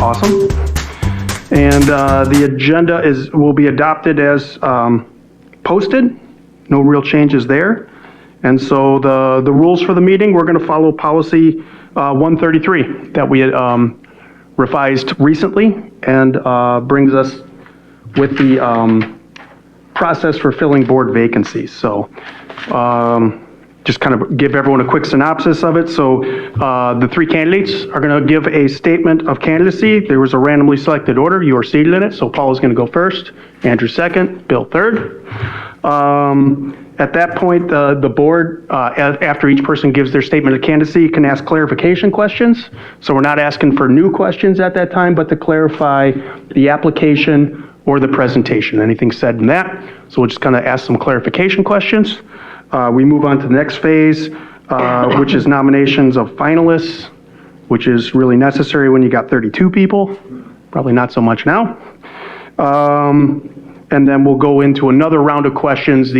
Awesome. And the agenda will be adopted as posted. No real changes there. And so the rules for the meeting, we're going to follow policy 133 that we revised recently and brings us with the process for filling board vacancies. So just kind of give everyone a quick synopsis of it. So the three candidates are going to give a statement of candidacy. There was a randomly selected order. You are seated in it. So Paula's going to go first, Andrew second, Bill third. At that point, the board, after each person gives their statement of candidacy, can ask clarification questions. So we're not asking for new questions at that time, but to clarify the application or the presentation, anything said in that. So we'll just kind of ask some clarification questions. We move on to the next phase, which is nominations of finalists, which is really necessary when you got 32 people. Probably not so much now. And then we'll go into another round of questions.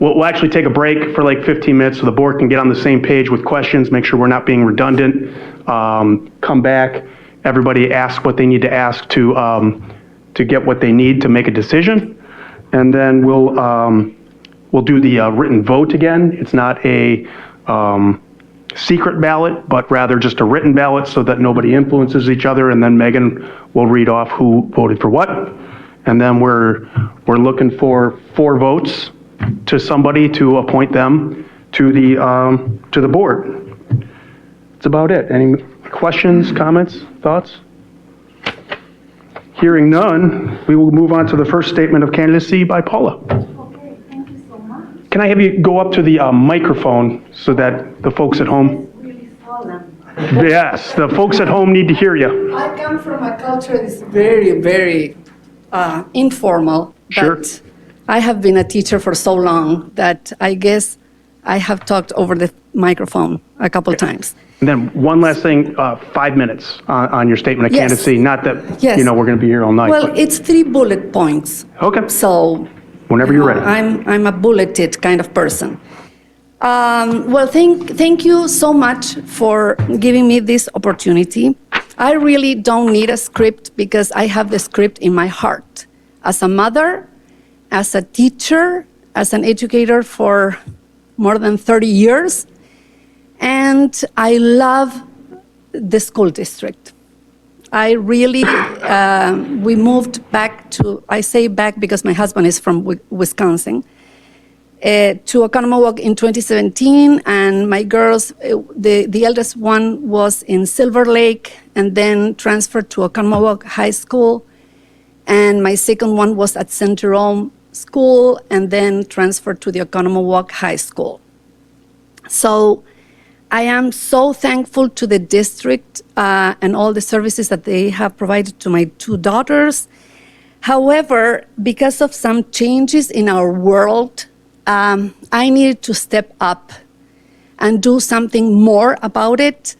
We'll actually take a break for like 15 minutes so the board can get on the same page with questions, make sure we're not being redundant. Come back, everybody ask what they need to ask to get what they need to make a decision. And then we'll do the written vote again. It's not a secret ballot, but rather just a written ballot so that nobody influences each other. And then Megan will read off who voted for what. And then we're looking for 4 votes to somebody to appoint them to the board. That's about it. Any questions, comments, thoughts? Hearing none, we will move on to the first statement of candidacy by Paula. Okay, thank you so much. Can I have you go up to the microphone so that the folks at home? It's really solemn. Yes, the folks at home need to hear you. I come from a culture that's very, very informal, Sure. but I have been a teacher for so long that I guess I have talked over the microphone a couple times. And then one last thing, 5 minutes on your statement of Yes. candidacy. Not that, Yes. we're going to be here all night. Well, but- it's 3 bullet points. Okay, So whenever you're ready. I'm a bulleted kind of person. Well, thank you so much for giving me this opportunity. I really don't need a script because I have the script in my heart. As a mother, as a teacher, as an educator for more than 30 years, and I love the school district. I really, we moved back to, I say back because my husband is from Wisconsin, to Oconomowoc in 2017, and my girls, the eldest one was in Silver Lake and then transferred to Oconomowoc High School, and my second one was at St. Jerome School and then transferred to the Oconomowoc High School. So I am so thankful to the district and all the services that they have provided to my 2 daughters. However, because of some changes in our world, I needed to step up and do something more about it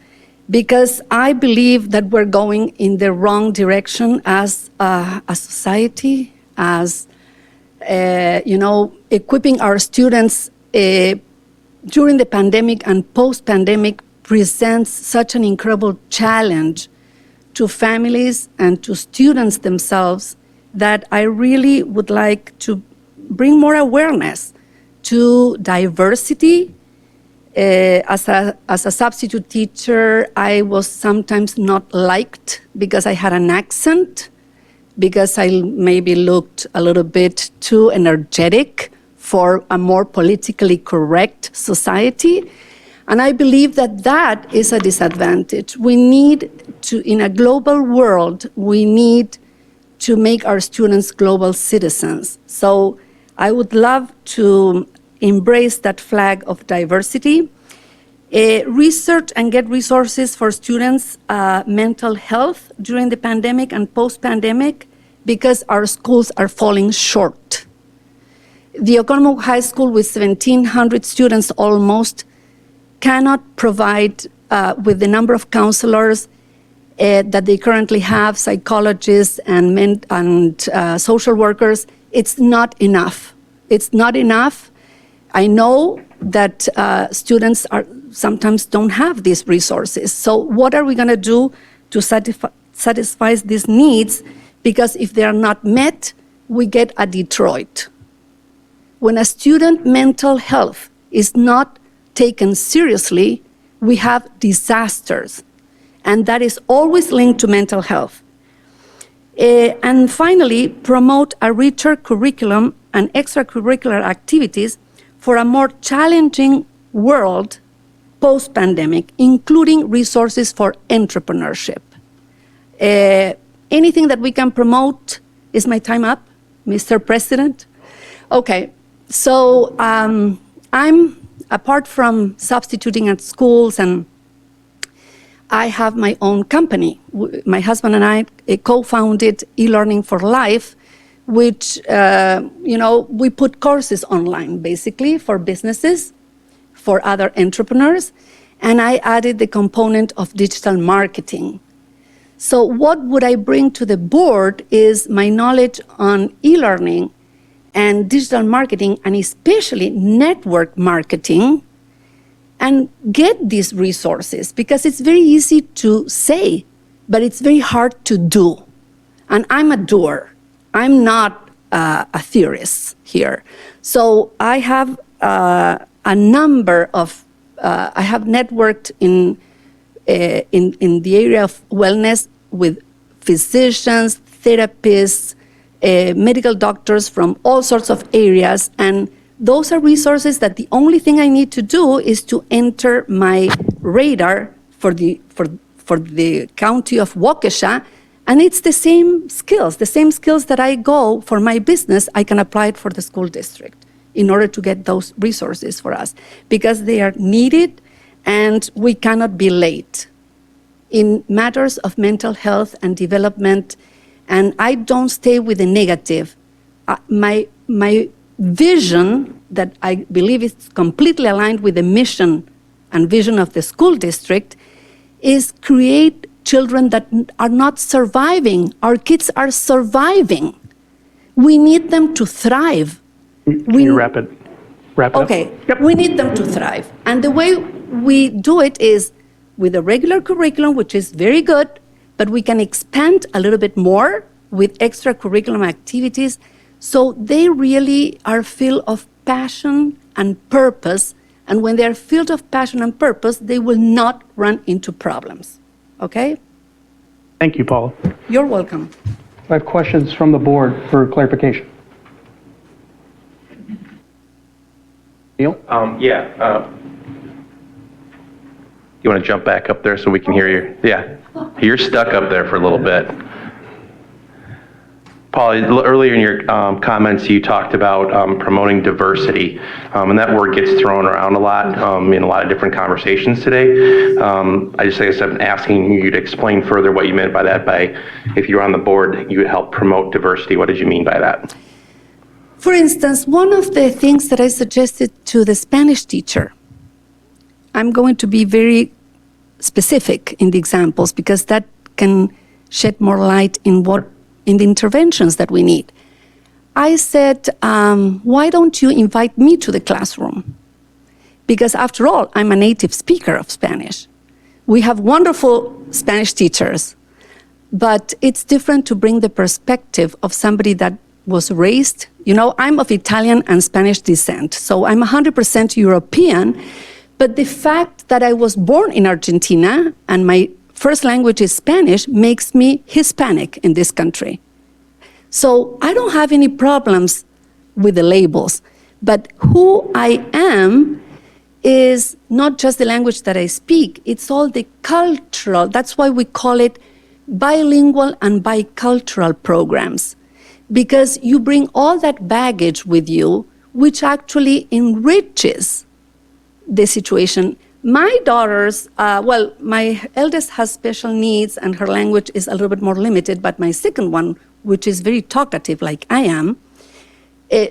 because I believe that we're going in the wrong direction as a society, as, equipping our students during the pandemic and post-pandemic presents such an incredible challenge to families and to students themselves that I really would like to bring more awareness to diversity. As a substitute teacher, I was sometimes not liked because I had an accent, because I maybe looked a little bit too energetic for a more politically correct society. And I believe that that is a disadvantage. We need to, in a global world, we need to make our students global citizens. So I would love to embrace that flag of diversity. Research and get resources for students' mental health during the pandemic and post-pandemic because our schools are falling short. The Oconomowoc High School with 1,700 students almost cannot provide with the number of counselors that they currently have, psychologists and social workers. It's not enough. It's not enough. I know that sometimes don't have these resources. So what are we going to do to satisfies these needs, because if they are not met, we get a Detroit. When a student mental health is not taken seriously, we have disasters, and that is always linked to mental health. And finally, promote a richer curriculum and extracurricular activities for a more challenging world post-pandemic, including resources for entrepreneurship. Anything that we can promote. Is my time up, Mr. President? Okay, so I'm, apart from substituting at schools, and I have my own company. My husband and I co-founded eLearning for Life, which, we put courses online, basically, for businesses, for other entrepreneurs, and I added the component of digital marketing. So what would I bring to the board is my knowledge on e-learning and digital marketing, and especially network marketing, and get these resources, because it's very easy to say, but it's very hard to do. And I'm a doer. I'm not a theorist here. So I have a number of, I have networked in the area of wellness with physicians, therapists, medical doctors from all sorts of areas, and those are resources that the only thing I need to do is to enter my radar for the county of Waukesha, and it's the same skills that I go for my business, I can apply it for the school district in order to get those resources for us, because they are needed and we cannot be late in matters of mental health and development. And I don't stay with the negative. My vision, that I believe is completely aligned with the mission and vision of the school district, is create children that are not surviving. Our kids are surviving. We need them to thrive. Can you wrap it up? Okay, Yep. We need them to thrive. And the way we do it is with a regular curriculum, which is very good, but we can expand a little bit more with extracurriculum activities, so they really are filled of passion and purpose. And when they are filled of passion and purpose, they will not run into problems. Okay? Thank you, Paula. You're welcome. I have questions from the board for clarification. Neil? You want to jump back up there so we can hear you? Yeah, you're stuck up there for a little bit. Paul, earlier in your comments, you talked about promoting diversity, and that word gets thrown around a lot in a lot of different conversations today. I guess I'm asking you to explain further what you meant by that. If you're on the board, you would help promote diversity. What did you mean by that? For instance, one of the things that I suggested to the Spanish teacher, I'm going to be very specific in the examples because that can shed more light in the interventions that we need. I said, why don't you invite me to the classroom? Because after all, I'm a native speaker of Spanish. We have wonderful Spanish teachers, but it's different to bring the perspective of somebody that was raised, I'm of Italian and Spanish descent, so I'm 100% European, but the fact that I was born in Argentina and my first language is Spanish makes me Hispanic in this country. So I don't have any problems with the labels, but who I am is not just the language that I speak, it's all the cultural, that's why we call it bilingual and bicultural programs, because you bring all that baggage with you, which actually enriches the situation. My daughters, my eldest has special needs and her language is a little bit more limited, but my second one, which is very talkative like I am,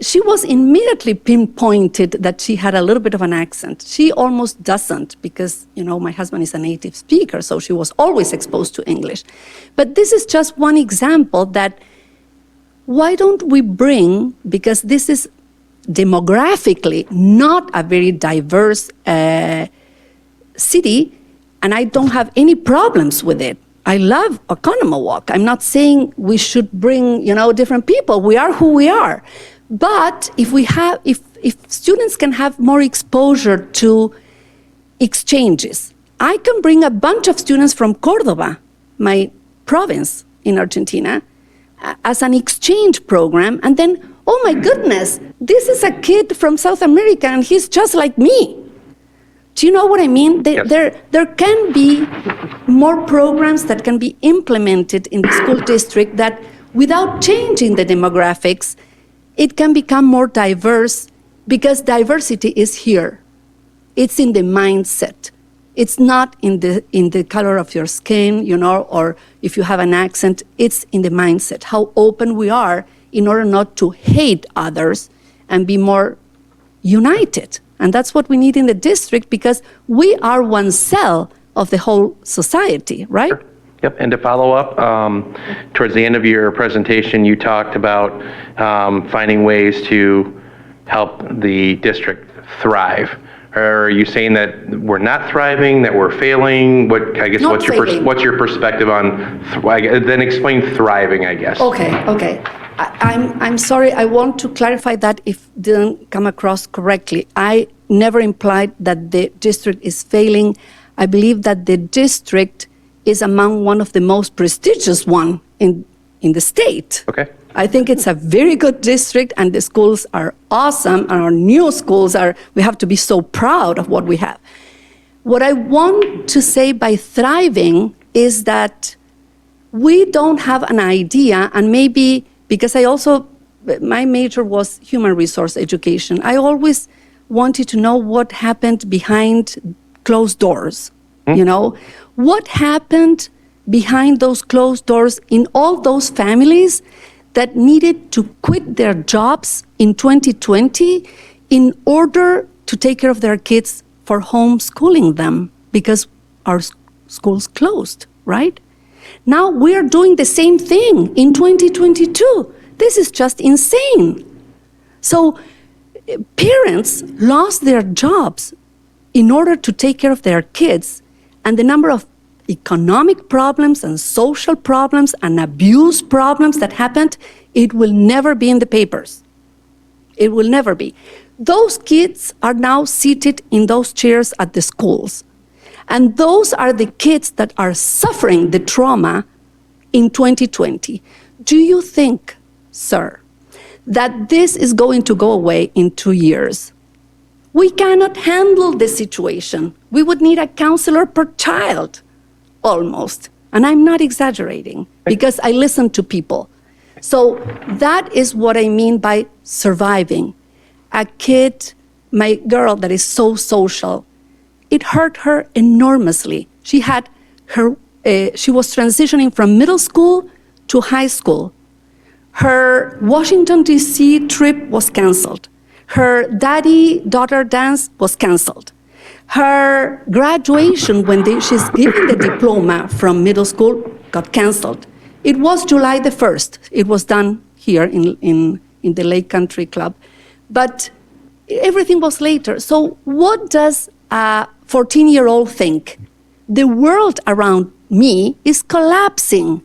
she was immediately pinpointed that she had a little bit of an accent. She almost doesn't because, my husband is a native speaker, so she was always exposed to English. But this is just one example that why don't we bring, because this is demographically not a very diverse city, and I don't have any problems with it. I love Oconomowoc. I'm not saying we should bring, different people. We are who we are. But if students can have more exposure to exchanges, I can bring a bunch of students from Cordoba, my province in Argentina, as an exchange program, and then, oh my goodness, this is a kid from South America and he's just like me. Do you know what I mean? Yes. There can be more programs that can be implemented in the school district that, without changing the demographics, it can become more diverse, because diversity is here. It's in the mindset. It's not in the color of your skin, or if you have an accent. It's in the mindset, how open we are in order not to hate others and be more united. And that's what we need in the district, because we are one cell of the whole society, right? Sure. Yep, and to follow up, towards the end of your presentation, you talked about finding ways to help the district thrive. Are you saying that we're not thriving, that we're failing? What's your perspective on, then explain thriving, I guess. Okay. I'm sorry, I want to clarify that if it didn't come across correctly. I never implied that the district is failing. I believe that the district is among one of the most prestigious one in the state. Okay. I think it's a very good district, and the schools are awesome, and our new schools we have to be so proud of what we have. What I want to say by thriving is that we don't have an idea, and maybe because my major was human resource education, I always wanted to know what happened behind closed doors. What happened behind those closed doors in all those families that needed to quit their jobs in 2020 in order to take care of their kids for homeschooling them, because our schools closed, right? Now we're doing the same thing in 2022. This is just insane. So parents lost their jobs in order to take care of their kids, and the number of economic problems and social problems and abuse problems that happened, it will never be in the papers. It will never be. Those kids are now seated in those chairs at the schools. And those are the kids that are suffering the trauma in 2020. Do you think, sir, that this is going to go away in 2 years? We cannot handle the situation. We would need a counselor per child. Almost. And I'm not exaggerating, because I listen to people. So that is what I mean by surviving. A kid, my girl that is so social, it hurt her enormously. She was transitioning from middle school to high school. Her Washington, D.C. trip was canceled. Her daddy-daughter dance was canceled. Her graduation, when she's giving the diploma from middle school, got canceled. It was July the 1st. It was done here in the Lake Country Club. But everything was later. So what does a 14-year-old think? The world around me is collapsing.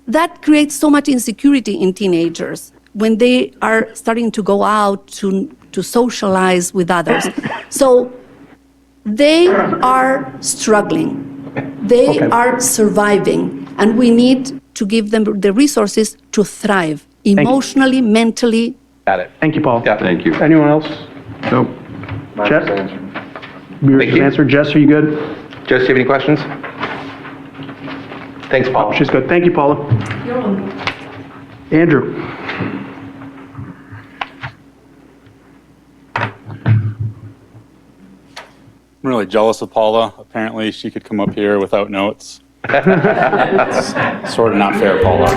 That creates so much insecurity in teenagers when they are starting to go out to socialize with others. So they are struggling. They are surviving. And we need to give them the resources to thrive emotionally, mentally. Got it. Thank you, Paul. Yeah, thank you. Anyone else? Nope. Jess? Thank you. Answer. Jess, are you good? Jess, do you have any questions? Thanks, Paul. She's good. Thank you, Paula. You're welcome. Andrew? I'm really jealous of Paula. Apparently, she could come up here without notes. It's sort of not fair, Paula.